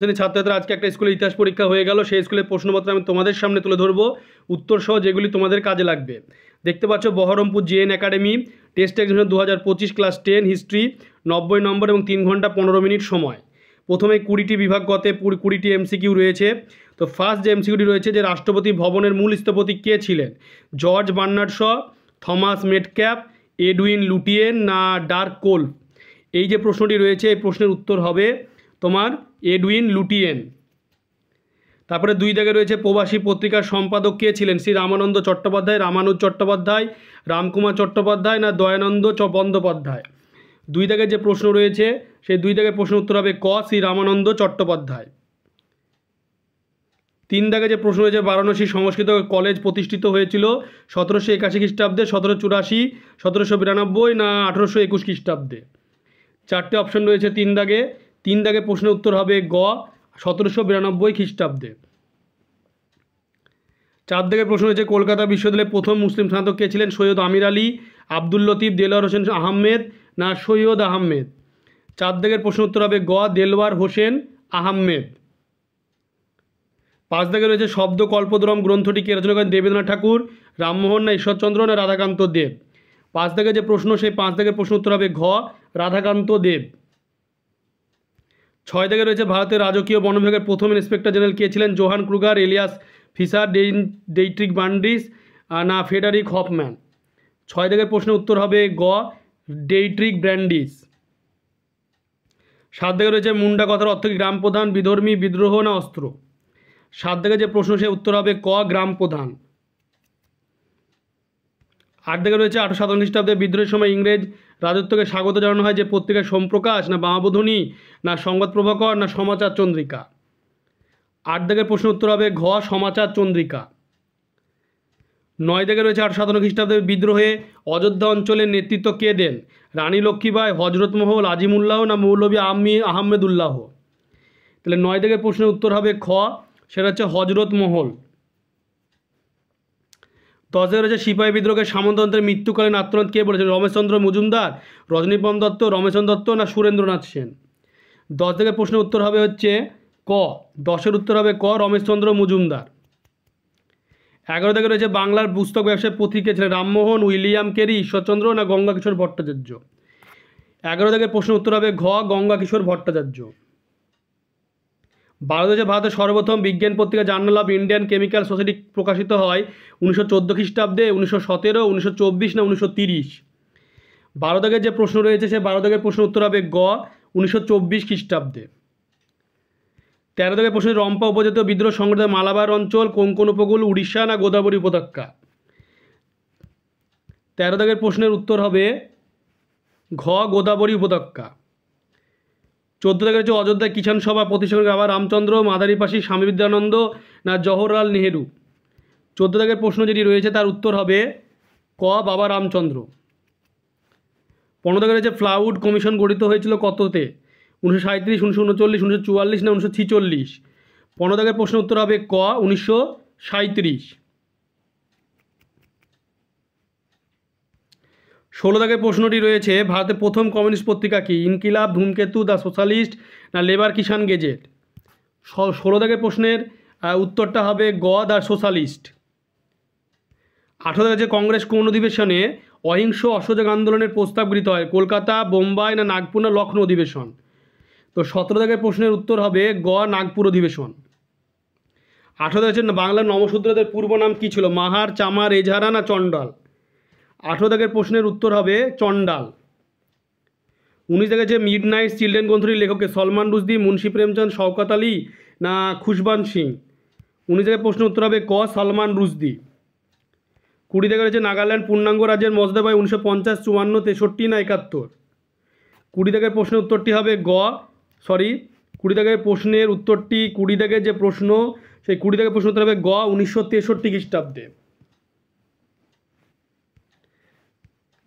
ছাত্রছাত্রীরা আজকে একটা স্কুলে ইতিহাস পরীক্ষা হয়ে গেল, সেই স্কুলের প্রশ্নপত্র আমি তোমাদের সামনে তুলে ধরবো উত্তর সহ, যেগুলি তোমাদের কাজে লাগবে। দেখতে পাচ্ছ Baharampur JN academy test examination 2025 class 10 history 90 নম্বর এবং 3 ঘন্টা 15 মিনিট সময়। প্রথমে 20টি বিভাগ গতে 20টি এমসিকিউ রয়েছে। তো ফার্স্ট যে এমসিকিউটি রয়েছে যে রাষ্ট্রপতি ভবনের মূল স্থপতি কে ছিলেন? George Bernard Shaw, Thomas Metcalfe, Edwin Lutyens না ডার্ক কোল? এই যে প্রশ্নটি রয়েছে এই প্রশ্নের উত্তর হবে তোমার এডউইন লুটিয়েন। তারপরে 2 দাগে রয়েছে প্রবাসী পত্রিকার সম্পাদক কে ছিলেন? শ্রী রামানন্দ চট্টোপাধ্যায়, রামানুজ চট্টোপাধ্যায়, রামকুমার চট্টোপাধ্যায় না দয়ানন্দ বন্দ্যোপাধ্যায়? 2 দাগের যে প্রশ্ন রয়েছে সেই 2 দাগের প্রশ্নের উত্তর হবে ক, শ্রী রামানন্দ চট্টোপাধ্যায়। 3 দাগে যে প্রশ্ন রয়েছে বারাণসী সংস্কৃত কলেজ প্রতিষ্ঠিত হয়েছিল 1781 খ্রিস্টাব্দে, 1784, 1792 না 1821 খ্রিস্টাব্দে? 4টে অপশন রয়েছে 3 দাগে। 3 দাগে প্রশ্নের উত্তর হবে গ, 1792 খ্রিস্টাব্দে। 4 দাগের প্রশ্ন রয়েছে কলকাতা বিশ্ববিদ্যালয়ের প্রথম মুসলিম স্নাতক কে ছিলেন? সৈয়দ আমির আলী, আব্দুল লতিফ, দেলোয়ার হোসেন আহমেদ না সৈয়দ আহমেদ? 4 দাগের প্রশ্ন উত্তর হবে গ, দেলোয়ার হোসেন আহমেদ। 5 দাগে রয়েছে শব্দ কল্পদ্রম গ্রন্থটি কে রচনা করেন? দেবেন্দ্রনাথ ঠাকুর, রামমোহন না ঈশ্বরচন্দ্র না রাধাকান্ত দেব? 5 দাগে যে প্রশ্ন সেই 5 দাগের প্রশ্ন উত্তর হবে ঘ, রাধাকান্ত দেব। 6 দাগে রয়েছে ভারতের রাজকীয় বন বিভাগের প্রথম ইন্সপেক্টর জেনারেল কে ছিলেন? জোহান ক্রুগার, এলিয়াস ফিশার, ডেইট্রিক বান্ডিস না ফেডারিক হফম্যান? 6 দাগের প্রশ্নের উত্তর হবে গ, ডেইট্রিক ব্র্যান্ডিস। 7 দাগে রয়েছে মুন্ডা কথার অর্থ কি? গ্রাম প্রধান, বিধর্মী, বিদ্রোহ না অস্ত্র? 7 দাগে যে প্রশ্ন সে উত্তর হবে ক, গ্রাম প্রধান। 8 দাগে রয়েছে 1857 খ্রিস্টাব্দে বিদ্রোহের সময় ইংরেজ রাজত্বকে স্বাগত জানানো হয় যে পত্রিকায় সোমপ্রকাশ না বামাবোধিনী না সংবাদ প্রভাকর না সমাচার চন্দ্রিকা? 8 দাগের প্রশ্ন উত্তর হবে ঘ, সমাচার চন্দ্রিকা। 9 দাগে রয়েছে 1857 খ্রিস্টাব্দে বিদ্রোহে অযোধ্যা অঞ্চলের নেতৃত্ব কে দেন? রানী লক্ষ্মীবাই, হজরত মহল, আজিমুল্লাহ না মৌলভী আহমেদুল্লাহ? তাহলে 9 দাগের প্রশ্নের উত্তর হবে খ, সেটা হচ্ছে হজরত মহল। 10 দাগে রয়েছে সিপাহী বিদ্রোহের সামন্ততন্ত্রের মৃত্যুকালীন আত্মনাদ কে বলেছেন? রমেশচন্দ্র মজুমদার, রজনীকান্ত দত্ত, রমেশচন্দ্র দত্ত না সুরেন্দ্রনাথ সেন? 10 দাগের প্রশ্নের উত্তর হবে হচ্ছে ক, 10-এর উত্তর হবে ক, রমেশচন্দ্র মজুমদার। 11 দাগে রয়েছে বাংলার পুস্তক ব্যবসায় পথিক কে ছিলেন? রামমোহন, উইলিয়াম কেরি, ঈশ্বরচন্দ্র না গঙ্গাকিশোর ভট্টাচার্য? 11 দাগের প্রশ্নের উত্তর হবে ঘ, গঙ্গাকিশোর ভট্টাচার্য। 12 দাগে ভারতের সর্বপ্রথম বিজ্ঞান পত্রিকা journal of Indian chemical society প্রকাশিত হয় 1914 খ্রিস্টাব্দে, 1917, 1924 না 1930? 12 দাগের যে প্রশ্ন রয়েছে সে 12 দাগের প্রশ্নের উত্তর হবে গ, 1924 খ্রিস্টাব্দে। 13 দাগের প্রশ্নে রম্পা উপজাতীয় বিদ্রোহ সংগঠিত মালাবার অঞ্চল কোঙ্কণ উপকূল, উড়িষ্যা না গোদাবরী উপত্যকা? 13 দাগের প্রশ্নের উত্তর হবে ঘ, গোদাবরী উপত্যকা। 14 দাগের হচ্ছে অযোধ্যায় কিষাণ সভা প্রতিষ্ঠা করেন বাবা রামচন্দ্র, মাদারিপাশি, স্বামী বিদ্যানন্দ না জওহরলাল নেহেরু? 14 দাগের প্রশ্ন যেটি রয়েছে তার উত্তর হবে ক, বাবা রামচন্দ্র। 15 দাগের রয়েছে ফ্লাউড কমিশন গঠিত হয়েছিল কততে? 1937, 1939, 1944 না 1946? 15 দাগের প্রশ্ন উত্তর হবে ক, 1937। 16 দাগের প্রশ্নটি রয়েছে ভারতের প্রথম কমিউনিস্ট পত্রিকা কি? ইনকিলাব, ধূমকেতু, দ্য সোশ্যালিস্ট না লেবার কিষাণ গেজেট? 16 দাগের প্রশ্নের উত্তরটা হবে গ, দ্য সোশ্যালিস্ট। 18 দাগের যে কংগ্রেস কোন অধিবেশনে অহিংস অসহযোগ আন্দোলনের প্রস্তাব গৃহীত হয়? কলকাতা, বোম্বাই না নাগপুর না লখনৌ অধিবেশন? তো 17 দাগের প্রশ্নের উত্তর হবে গ, নাগপুর অধিবেশন। 18 দাগের বাংলার নমশূদ্রদের পূর্ব নাম কী ছিল? মাহার, চামার, এজাহারা না চণ্ডাল? 18 দাগের প্রশ্নের উত্তর হবে চণ্ডাল। 19 দাগের যে মিড নাইট চিলড্রেন গ্রন্থটির লেখককে? সলমান রুশদি, মুন্সি প্রেমচন্দ, শওকত আলী না খুশবান সিং? 19 দাগের প্রশ্নের উত্তর হবে ক, সলমান রুশদি। 20 দাগের রয়েছে নাগাল্যান্ড পূর্ণাঙ্গ রাজ্যের মর্যাদা পায় 1950, 54, 63 না 71? 20 দাগের প্রশ্নের উত্তরটি হবে গ, 20 দাগের প্রশ্নের উত্তরটি 20 দাগের যে প্রশ্ন সেই 20 দাগের প্রশ্ন উত্তর হবে গ, 1963 খ্রিস্টাব্দে।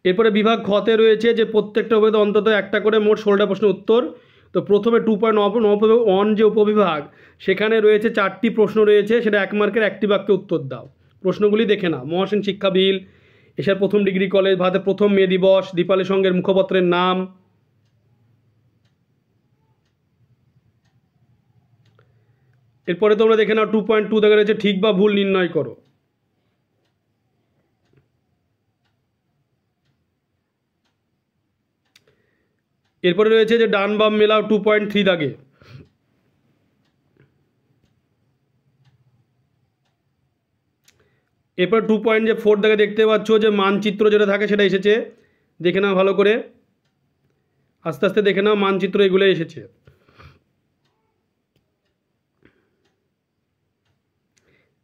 এরপরে বিভাগ খতে রয়েছে যে প্রত্যেকটা উপবিভাগ অন্তত একটা করে মোট 16টা প্রশ্নের উত্তর। তো প্রথমে 2.1 যে উপবিভাগ সেখানে রয়েছে 4টি প্রশ্ন রয়েছে, সেটা 1 মার্কের, 1টি বাক্যে উত্তর দাও। প্রশ্নগুলি দেখে না। মহাসেন শিক্ষা বিল, এশিয়ার প্রথম ডিগ্রি কলেজ, ভারতের প্রথম মে দিবস, দীপালি সংঘের মুখপত্রের নাম, এরপরে তোমরা দেখে নাও 2.2 দাগে রয়েছে ঠিক বা ভুল নির্ণয় করো। এরপরে রয়েছে যে ডান বাম মেলাও 2.3 দাগে। এরপর 2.4 দাগে দেখতে পাচ্ছ যে মানচিত্র যেটা থাকে সেটা এসেছে, দেখে নাও ভালো করে, আস্তে আস্তে দেখে নাও, মানচিত্র এগুলো এসেছে।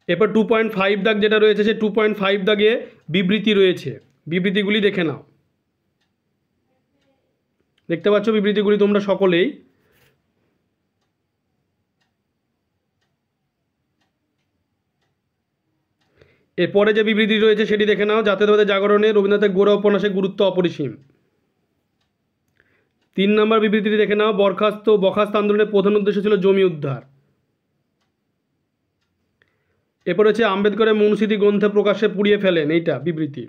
এরপর 2.5 দাগ যেটা রয়েছে সে 2.5 দাগে বিবৃতি রয়েছে, বিবৃতিগুলি দেখে নাও। দেখতে পাচ্ছ বিবৃতিগুলি তোমরা সকলেই। এরপরে যে বিবৃতি রয়েছে সেটি দেখে নাও। জাতীয়তাবাদী জাগরণে রবীন্দ্রনাথের গোরা উপন্যাসের গুরুত্ব অপরিসীম। 3 নম্বর বিবৃতিটি দেখে নাও। বরখাস্ত আন্দোলনের প্রধান উদ্দেশ্য ছিল জমি উদ্ধার। এরপর হচ্ছে আম্বেদকরের মনুস্মৃতি গ্রন্থে প্রকাশ্যে পুড়িয়ে ফেলেন, এইটা বিবৃতি।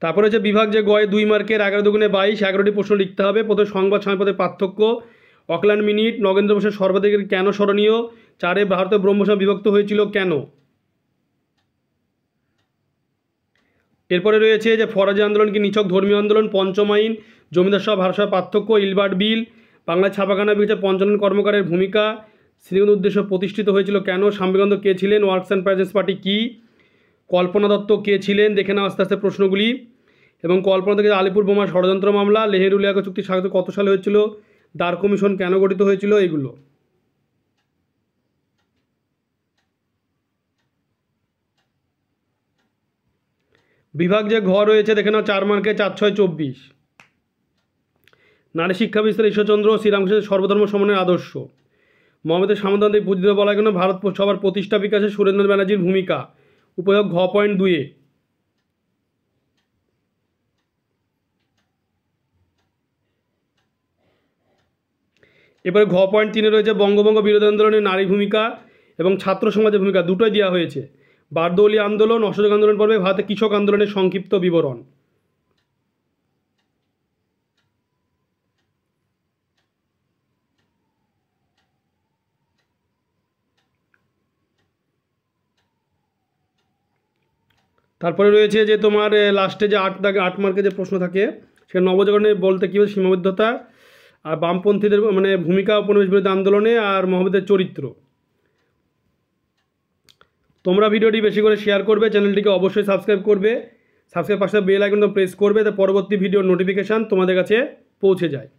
তারপরে হচ্ছে বিভাগ যে গয়ে 2 মার্কের 11 দুগুণে 22 11টি প্রশ্ন লিখতে হবে। প্রথমে সংবাদ সংবাদের পার্থক্য, অকল্যান্ড মিনিট, নগেন্দ্র বসুর সর্বাধিকারী কেন স্মরণীয়, 4 ভারতের ব্রহ্মসমাজ বিভক্ত হয়েছিল কেন। এরপরে রয়েছে যে ফরাজি আন্দোলন কি নিছক ধর্মীয় আন্দোলন, পঞ্চম আইন, জমিদার সভা ভারসাম্য পার্থক্য, ইলবার্ট বিল, বাংলায় ছাপাখানা বিরুদ্ধে পঞ্চানন কর্মকারের ভূমিকা, শ্রীগন্ধ উদ্দেশ্য প্রতিষ্ঠিত হয়েছিল কেন, স্বামীকান্ত কে ছিলেন, ওয়ার্কস অ্যান্ড প্রাইজেস পার্টি কী, কল্পনা দত্ত কে ছিলেন, দেখে নাও আস্তে আস্তে প্রশ্নগুলি। এবং কল্পনা থেকে আলিপুর বোমা ষড়যন্ত্র মামলা, নেহেরু লিয়াকত চুক্তি স্বাক্ষর কত সালে হয়েছিল, দার কমিশন কেন গঠিত হয়েছিল, এগুলো। বিভাগ যে ঘর রয়েছে দেখে নাও 4 মার্কে 4 6 24। নারী শিক্ষা বিস্তার ঈশ্বরচন্দ্র শ্রীরামকৃষ্ণের সর্বধর্ম সমন্বয়ের আদর্শ, মোহাম্মদের সামন্ততান্ত্রিক বুদ্ধিতে বলা কেন, ভারত সভার প্রতিষ্ঠা বিকাশে সুরেন্দ্রনাথ ব্যানার্জির ভূমিকা, উপযোগ ঘ.2। এবারে ঘ.3 রয়েছে বঙ্গভঙ্গ বিরোধী আন্দোলনে নারী ভূমিকা এবং ছাত্র সমাজের ভূমিকা, দুটোই দেওয়া হয়েছে। বারদৌলি আন্দোলন, অসহযোগ আন্দোলন পর্বে ভারতে কৃষক আন্দোলনের সংক্ষিপ্ত বিবরণ। তারপরে রয়েছে যে তোমার লাস্টে যে 8 মার্কে যে প্রশ্ন থাকে সে নবজাগরণের বলতে কী হবে, সীমাবদ্ধতা, আর বামপন্থীদের মানে ভূমিকা উপনিবেশ বিরোধী আন্দোলনে, আর মোহাম্মদের চরিত্র। তোমরা ভিডিওটি বেশি করে শেয়ার করবে, চ্যানেলটিকে অবশ্যই সাবস্ক্রাইব করবে, সাবস্ক্রাইব পাশে বেল আইকনটা প্রেস করবে, তাতে পরবর্তী ভিডিওর নোটিফিকেশান তোমাদের কাছে পৌঁছে যায়।